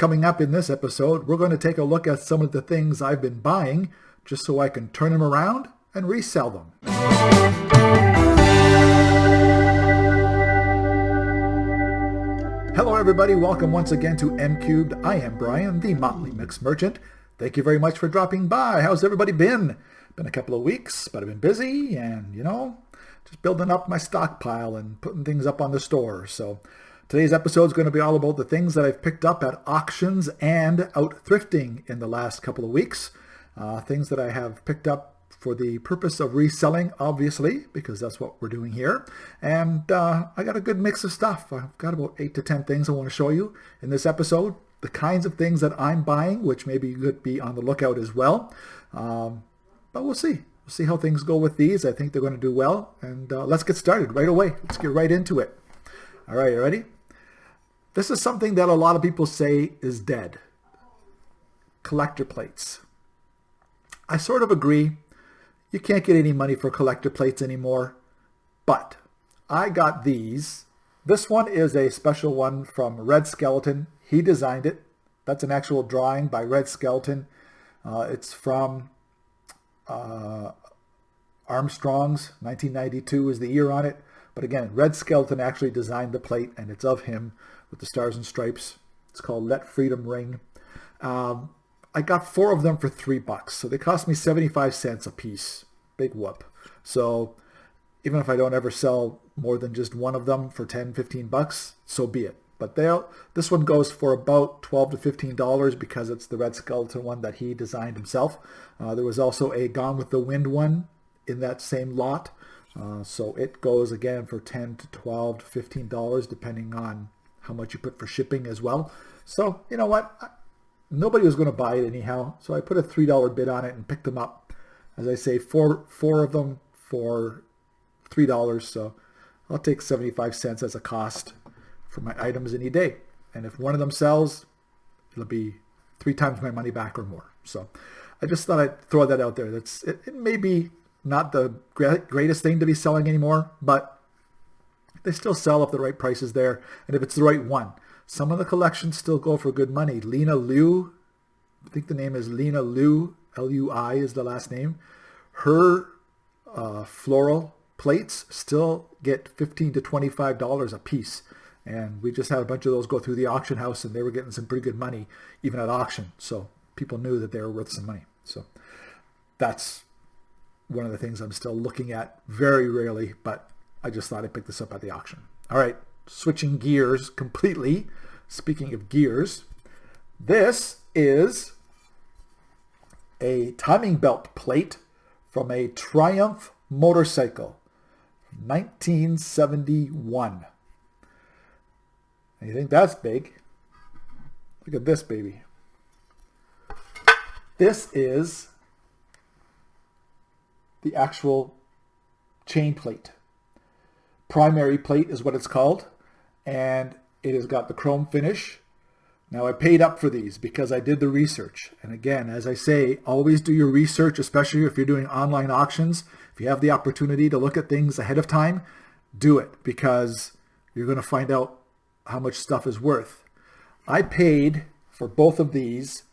Coming up in this episode, we're going to take a look at some of the things I've been buying just so I can turn them around and resell them. Hello everybody, welcome once again to M Cubed. I am Brian, the Motley Mix Merchant. Thank you very much for dropping by. How's everybody been? Been a couple of weeks, but I've been busy and, just building up my stockpile and putting things up on the store. So today's episode is going to be all about the things that I've picked up at auctions and out thrifting in the last couple of weeks. Things that I have picked up for the purpose of reselling, obviously, because that's what we're doing here. And I got a good mix of stuff. I've got about 8 to 10 things I want to show you in this episode. The kinds of things that I'm buying, which maybe you could be on the lookout as well. But we'll see. We'll see how things go with these. I think they're going to do well. And let's get started right away. Let's get right into it. All right, you ready? This is something that a lot of people say is dead. Collector plates. I sort of agree. You can't get any money for collector plates anymore. But I got these. This one is a special one from Red Skeleton. He designed it. That's an actual drawing by Red Skeleton. It's from Armstrong's. 1992 is the year on it. But again, Red Skeleton actually designed the plate, and it's of him with the stars and stripes. It's called Let Freedom Ring. I got 4 of them for $3, so they cost me 75 cents a piece. Big whoop. So even if I don't ever sell more than just one of them for $10-15, so be it. But this one goes for about $12 to $15 because it's the Red Skeleton one that he designed himself. There was also a Gone with the Wind one in that same lot. So it goes again for $10 to $12 to $15 depending on how much you put for shipping as well. So you know what? Nobody was going to buy it anyhow. So I put a $3 bid on it and picked them up. As I say, four of them for $3. So I'll take 75 cents as a cost for my items any day. And if one of them sells, it'll be 3 times my money back or more. So I just thought I'd throw that out there. It may be not the greatest thing to be selling anymore, but they still sell if the right price is there and if it's the right one. Some of the collections still go for good money. Lena Liu, I think the name is Lena Liu, L-U-I is the last name. Her floral plates still get $15 to $25 a piece. And we just had a bunch of those go through the auction house and they were getting some pretty good money even at auction. So people knew that they were worth some money. So that's one of the things I'm still looking at very rarely, but I just thought I'd pick this up at the auction. All right, switching gears completely. Speaking of gears, this is a timing belt plate from a Triumph motorcycle, 1971. And you think that's big? Look at this baby. This is the actual chain plate. Primary plate is what it's called, and it has got the chrome finish. Now I paid up for these because I did the research. And again, as I say, always do your research, especially if you're doing online auctions. If you have the opportunity to look at things ahead of time, do it because you're going to find out how much stuff is worth. I paid for both of these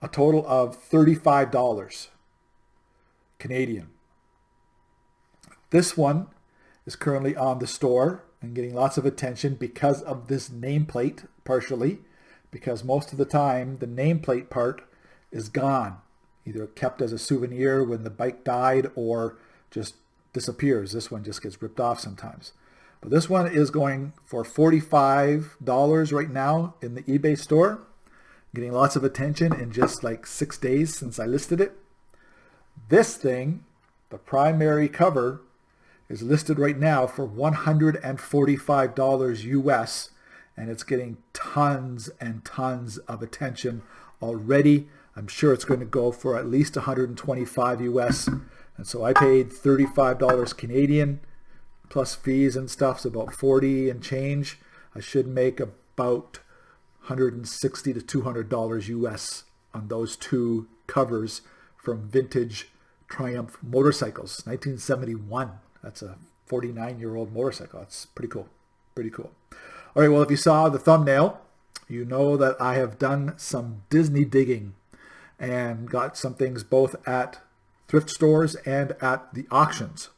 a total of $35 Canadian. This one is currently on the store and getting lots of attention because of this nameplate, partially, because most of the time the nameplate part is gone, either kept as a souvenir when the bike died or just disappears. This one just gets ripped off sometimes. But this one is going for $45 right now in the eBay store, getting lots of attention in just like 6 days since I listed it. This thing, the primary cover, is listed right now for $145 US, and it's getting tons and tons of attention already. I'm sure it's going to go for at least $125 US, and so I paid $35 Canadian plus fees and stuff, so about 40 and change. I should make about $160 to $200 US on those two covers from vintage Triumph motorcycles, 1971. That's a 49-year-old motorcycle. That's pretty cool. Pretty cool. All right, well, if you saw the thumbnail, you know that I have done some Disney digging and got some things both at thrift stores and at the auctions.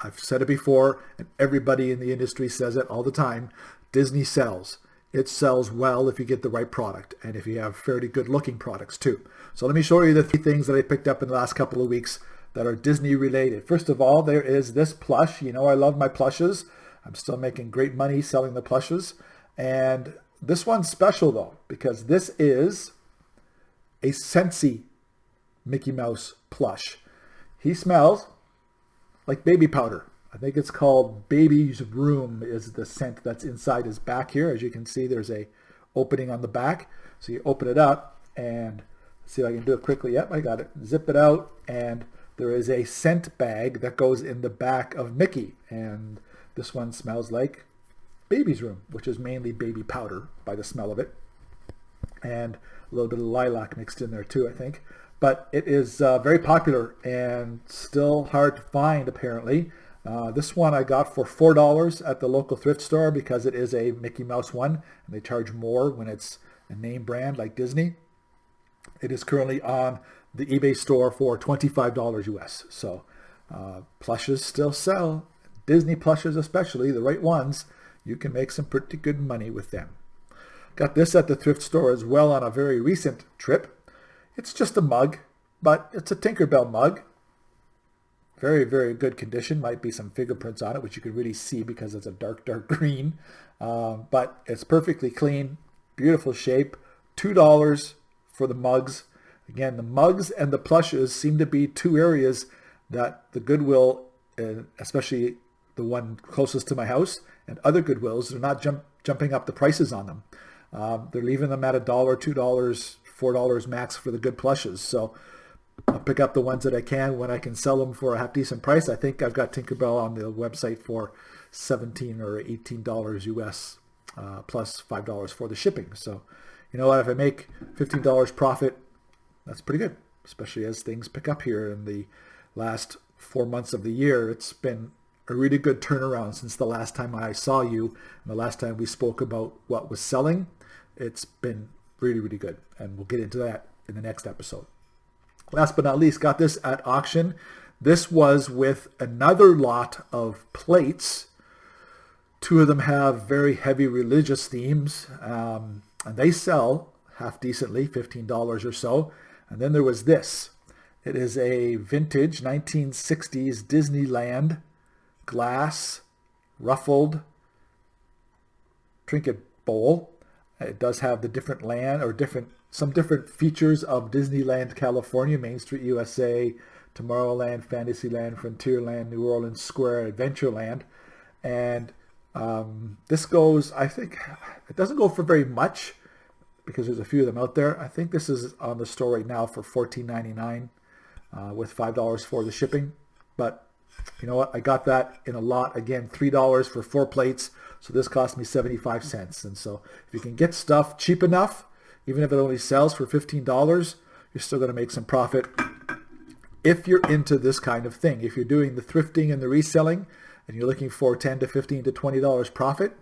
I've said it before, and everybody in the industry says it all the time. Disney sells. It sells well if you get the right product and if you have fairly good looking products too. So let me show you the 3 things that I picked up in the last couple of weeks that are Disney related. First of all, there is this plush. You know I love my plushes. I'm still making great money selling the plushes. And this one's special though, because this is a Scentsy Mickey Mouse plush. He smells like baby powder. I think it's called Baby's Room is the scent that's inside his back here. As you can see, there's a opening on the back. So you open it up and see if I can do it quickly. Yep, I got it. Zip it out and there is a scent bag that goes in the back of Mickey. And this one smells like Baby's Room, which is mainly baby powder by the smell of it. And a little bit of lilac mixed in there too, I think. But it is very popular and still hard to find apparently. This one I got for $4 at the local thrift store because it is a Mickey Mouse one and they charge more when it's a name brand like Disney. It is currently on the eBay store for $25 US. So plushes still sell. Disney plushes especially, the right ones, you can make some pretty good money with them. Got this at the thrift store as well on a very recent trip. It's just a mug, but it's a Tinkerbell mug. Very, very good condition. Might be some fingerprints on it, which you can really see because it's a dark, dark green. But it's perfectly clean, beautiful shape. $2 for the mugs. Again, the mugs and the plushes seem to be 2 areas that the Goodwill, especially the one closest to my house, and other Goodwills, they're not jumping up the prices on them. They're leaving them at $1, $2, $4 max for the good plushes. So I'll pick up the ones that I can when I can sell them for a half decent price. I think I've got Tinkerbell on the website for $17 or $18 US plus $5 for the shipping. So you know what, if I make $15 profit, that's pretty good, especially as things pick up here in the last 4 months of the year. It's been a really good turnaround since the last time I saw you and the last time we spoke about what was selling. It's been really, really good. And we'll get into that in the next episode. Last but not least, got this at auction. This was with another lot of plates. 2 of them have very heavy religious themes. And they sell half decently, $15 or so. And then there was this. It is a vintage 1960s Disneyland glass ruffled Trinket bowl. It does have the different land or some different features of Disneyland California, Main Street USA, Tomorrowland, Fantasyland, Frontierland, New Orleans Square, Adventureland. And this goes, I think, it doesn't go for very much because there's a few of them out there. I think this is on the store right now for $14.99 with $5 for the shipping. But you know what? I got that in a lot. Again, $3 for 4 plates. So this cost me 75 cents. And so if you can get stuff cheap enough, even if it only sells for $15, you're still going to make some profit if you're into this kind of thing. If you're doing the thrifting and the reselling and you're looking for $10 to $15 to $20 profit,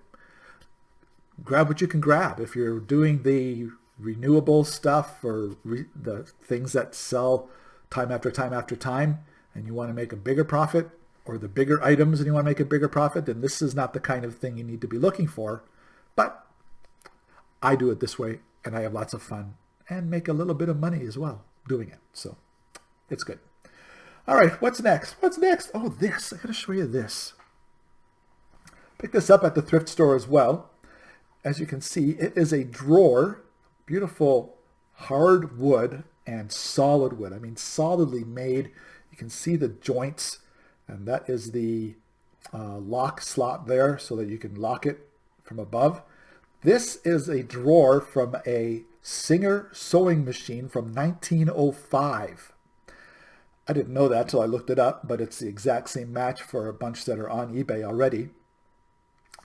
grab what you can grab. If you're doing the renewable stuff or the things that sell time after time after time, and you want to make a bigger profit, or the bigger items and you want to make a bigger profit, then this is not the kind of thing you need to be looking for. But I do it this way, and I have lots of fun and make a little bit of money as well doing it. So it's good. All right, what's next? What's next? Oh, this. I got to show you this. Picked this up at the thrift store as well. As you can see, it is a drawer, beautiful hardwood and solid wood. I mean, solidly made. You can see the joints, and that is the lock slot there so that you can lock it from above. This is a drawer from a Singer sewing machine from 1905. I didn't know that till I looked it up, but it's the exact same match for a bunch that are on eBay already.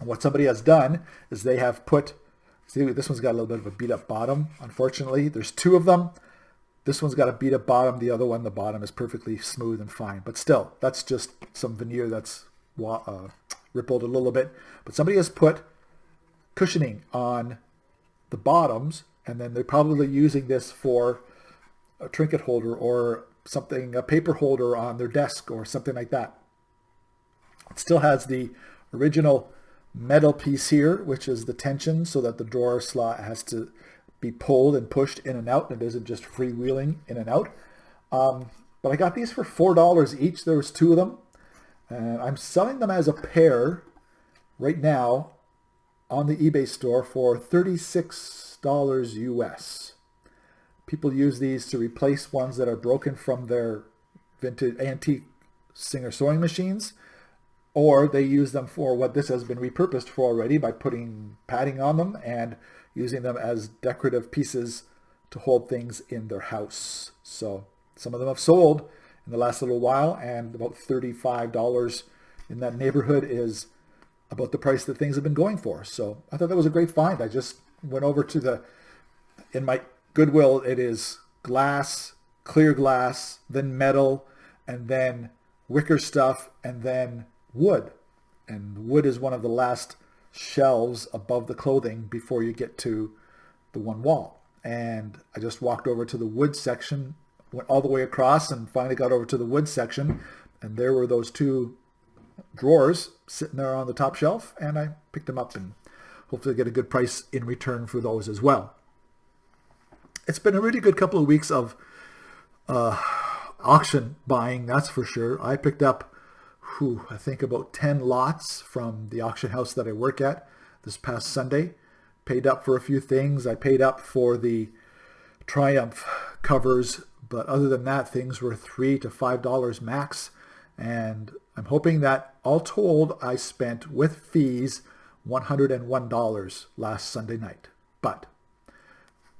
And what somebody has done is they have put, see, this one's got a little bit of a beat up bottom, unfortunately. There's 2 of them. This one's got a beat up bottom. The other one, the bottom is perfectly smooth and fine. But still, that's just some veneer that's rippled a little bit. But somebody has put cushioning on the bottoms, and then they're probably using this for a trinket holder or something, a paper holder on their desk or something like that. It still has the original metal piece here, which is the tension so that the drawer slot has to be pulled and pushed in and out, and it isn't just freewheeling in and out. But I got these for $4 each. There was 2 of them, and I'm selling them as a pair right now on the eBay store for $36 US. People use these to replace ones that are broken from their vintage antique Singer sewing machines, or they use them for what this has been repurposed for already by putting padding on them and using them as decorative pieces to hold things in their house. So some of them have sold in the last little while, and about $35 in that neighborhood is about the price that things have been going for. So I thought that was a great find. I just went over to in my Goodwill, it is glass, clear glass, then metal, and then wicker stuff, and then wood. And wood is one of the last shelves above the clothing before you get to the one wall. And I just walked over to the wood section, went all the way across, and finally got over to the wood section, and there were those 2 drawers sitting there on the top shelf, and I picked them up and hopefully get a good price in return for those as well. It's been a really good couple of weeks of auction buying, that's for sure. I picked up, I think about 10 lots from the auction house that I work at this past Sunday. Paid up for a few things. I paid up for the Triumph covers, but other than that, things were $3 to $5 max. And I'm hoping that all told, I spent with fees $101 last Sunday night. But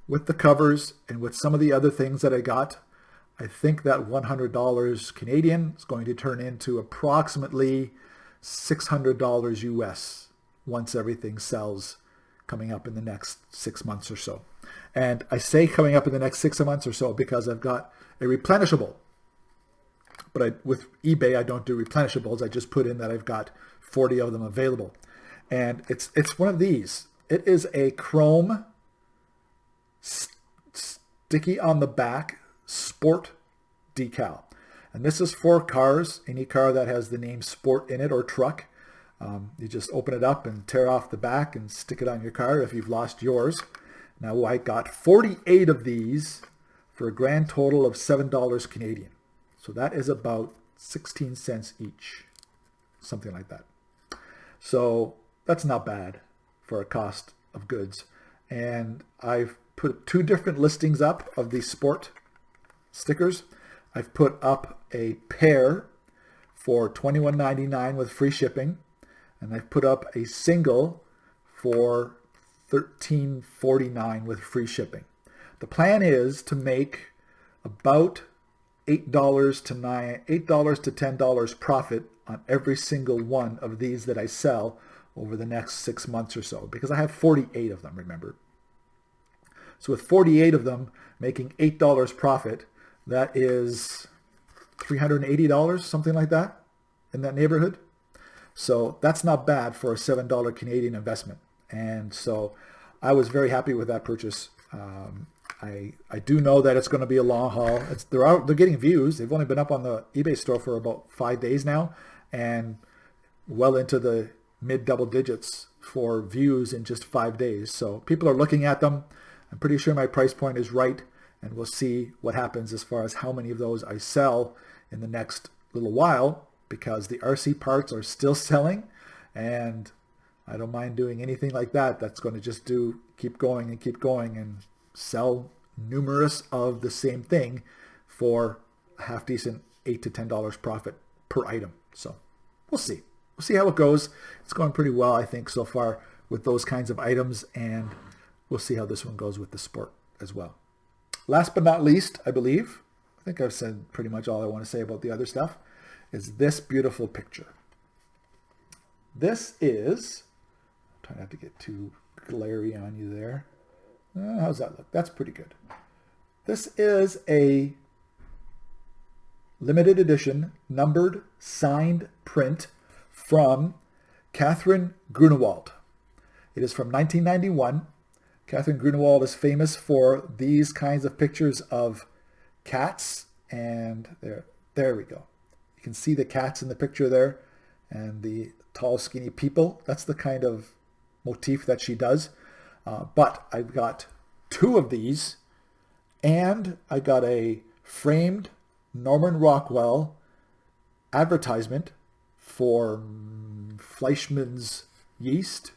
with the covers and with some of the other things that I got, I think that $100 Canadian is going to turn into approximately $600 US once everything sells coming up in the next 6 months or so. And I say coming up in the next 6 months or so because I've got a replenishable. But with eBay, I don't do replenishables. I just put in that I've got 40 of them available. And it's one of these. It is a chrome sticky on the back sport decal. And this is for cars, any car that has the name sport in it or truck. You just open it up and tear off the back and stick it on your car if you've lost yours. Now I got 48 of these for a grand total of $7 Canadian. So that is about 16 cents each, something like that. So that's not bad for a cost of goods. And I've put 2 different listings up of these sport stickers. I've put up a pair for $21.99 with free shipping. And I've put up a single for $13.49 with free shipping. The plan is to make about $8 to $10 profit on every single one of these that I sell over the next 6 months or so, because I have 48 of them, remember. So with 48 of them making $8 profit, that is $380, something like that, in that neighborhood. So that's not bad for a $7 Canadian investment. And so I was very happy with that purchase. I do know that it's going to be a long haul. They're getting views. They've only been up on the eBay store for about 5 days now, and well into the mid double digits for views in just 5 days. So people are looking at them. I'm pretty sure my price point is right, and we'll see what happens as far as how many of those I sell in the next little while, because the RC parts are still selling, and I don't mind doing anything like that. That's going to just keep going and sell numerous of the same thing for a half decent $8 to $10 profit per item. So we'll see. We'll see how it goes. It's going pretty well, I think, so far with those kinds of items, and we'll see how this one goes with the sport as well. Last but not least, I believe, I think I've said pretty much all I want to say about the other stuff, is this beautiful picture. This is, I'm trying not to get too glary on you there. How's that look? That's pretty good. This is a limited edition, numbered, signed print from Catherine Grunewald. It is from 1991. Catherine Grunewald is famous for these kinds of pictures of cats, and there we go. You can see the cats in the picture there and the tall, skinny people. That's the kind of motif that she does. But I've got 2 of these, and I got a framed Norman Rockwell advertisement for Fleischmann's yeast.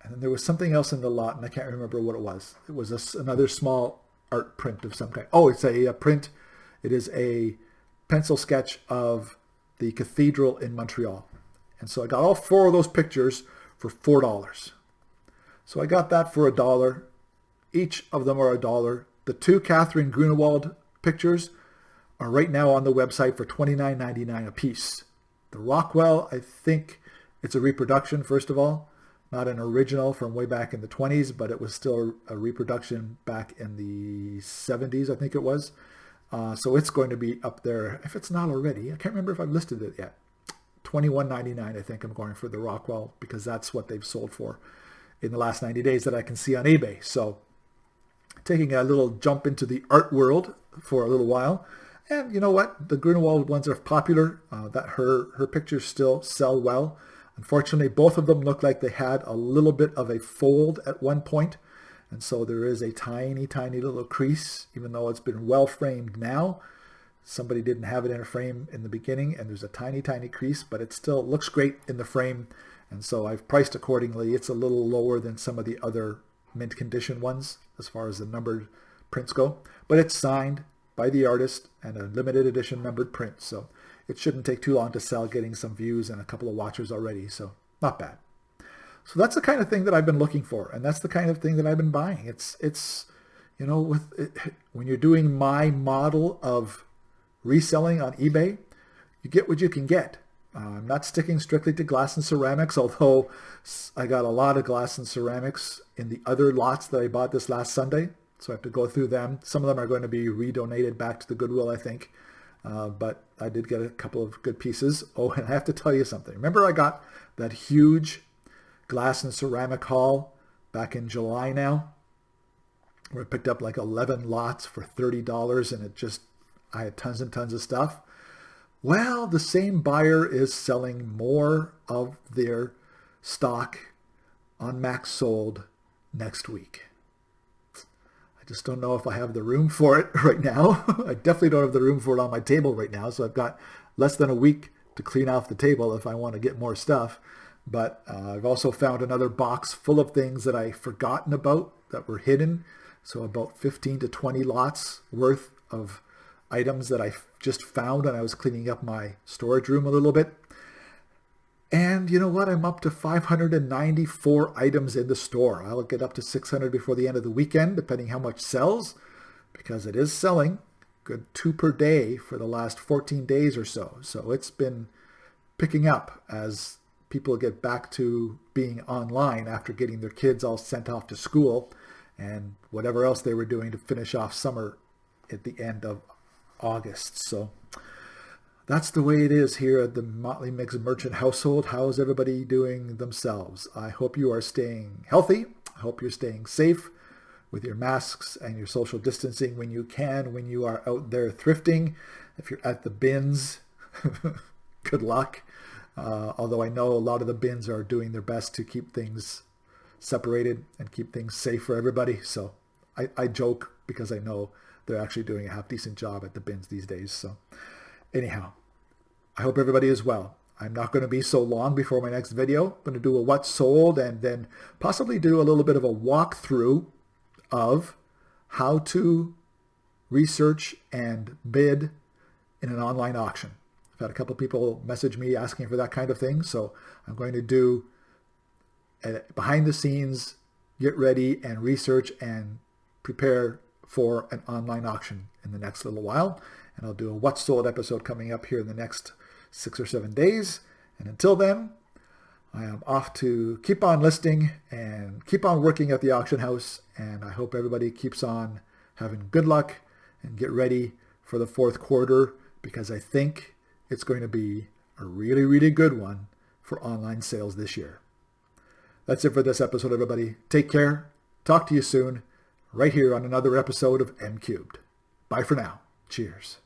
And then there was something else in the lot, and I can't remember what it was. It was another small art print of some kind. Oh, it's a print. It is a pencil sketch of the cathedral in Montreal. And so I got all 4 of those pictures for $4. So I got that for $1. Each of them are $1. The 2 Catherine Grunewald pictures are right now on the website for $29.99 a piece. The Rockwell, I think it's a reproduction, first of all. Not an original from way back in the 20s, but it was still a reproduction back in the 70s, I think it was. So it's going to be up there, if it's not already. I can't remember if I've listed it yet. $21.99, I think I'm going for the Rockwell, because that's what they've sold for in the last 90 days that I can see on eBay. So taking a little jump into the art world for a little while. And you know what? The Grunewald ones are popular. That her pictures still sell well. Unfortunately, both of them look like they had a little bit of a fold at one point. And so there is a tiny, tiny little crease, even though it's been well framed now. Somebody didn't have it in a frame in the beginning, and there's a tiny, tiny crease, but it still looks great in the frame. And so I've priced accordingly. It's a little lower than some of the other mint condition ones as far as the numbered prints go. But it's signed by the artist and a limited edition numbered print. So it shouldn't take too long to sell, getting some views and a couple of watchers already. So not bad. So that's the kind of thing that I've been looking for. And that's the kind of thing that I've been buying. It's you know, when you're doing my model of reselling on eBay, you get what you can get. I'm not sticking strictly to glass and ceramics, although I got a lot of glass and ceramics in the other lots that I bought this last Sunday. So I have to go through them. Some of them are going to be redonated back to the Goodwill, I think. But I did get a couple of good pieces. Oh, and I have to tell you something. Remember I got that huge glass and ceramic haul back in July now, where I picked up like 11 lots for $30, and I had tons and tons of stuff. Well, the same buyer is selling more of their stock on Max Sold next week. I just don't know if I have the room for it right now. I definitely don't have the room for it on my table right now. So I've got less than a week to clean off the table if I want to get more stuff. But I've also found another box full of things that I've forgotten about that were hidden. So about 15 to 20 lots worth of items that I just found when I was cleaning up my storage room a little bit. And you know what? I'm up to 594 items in the store. I'll get up to 600 before the end of the weekend, depending how much sells, because it is selling. Good 2 per day for the last 14 days or so. So it's been picking up as people get back to being online after getting their kids all sent off to school and whatever else they were doing to finish off summer at the end of August. So that's the way it is here at the Motley Mix Merchant household. How is everybody doing themselves? I hope you are staying healthy. I hope you're staying safe with your masks and your social distancing when you can, when you are out there thrifting. If you're at the bins, good luck. Although I know a lot of the bins are doing their best to keep things separated and keep things safe for everybody. So I joke because I know they're actually doing a half decent job at the bins these days. So anyhow, I hope everybody is well. I'm not going to be so long before my next video. I'm going to do a what sold and then possibly do a little bit of a walkthrough of how to research and bid in an online auction. I've had a couple people message me asking for that kind of thing. So I'm going to do a behind the scenes, get ready and research and prepare for an online auction in the next little while. And I'll do a What's Sold episode coming up here in the next 6 or 7 days. And until then, I am off to keep on listing and keep on working at the auction house. And I hope everybody keeps on having good luck and get ready for the fourth quarter, because I think it's going to be a really, really good one for online sales this year. That's it for this episode, everybody. Take care. talk to you soon, right here on another episode of M Cubed. Bye for now. Cheers.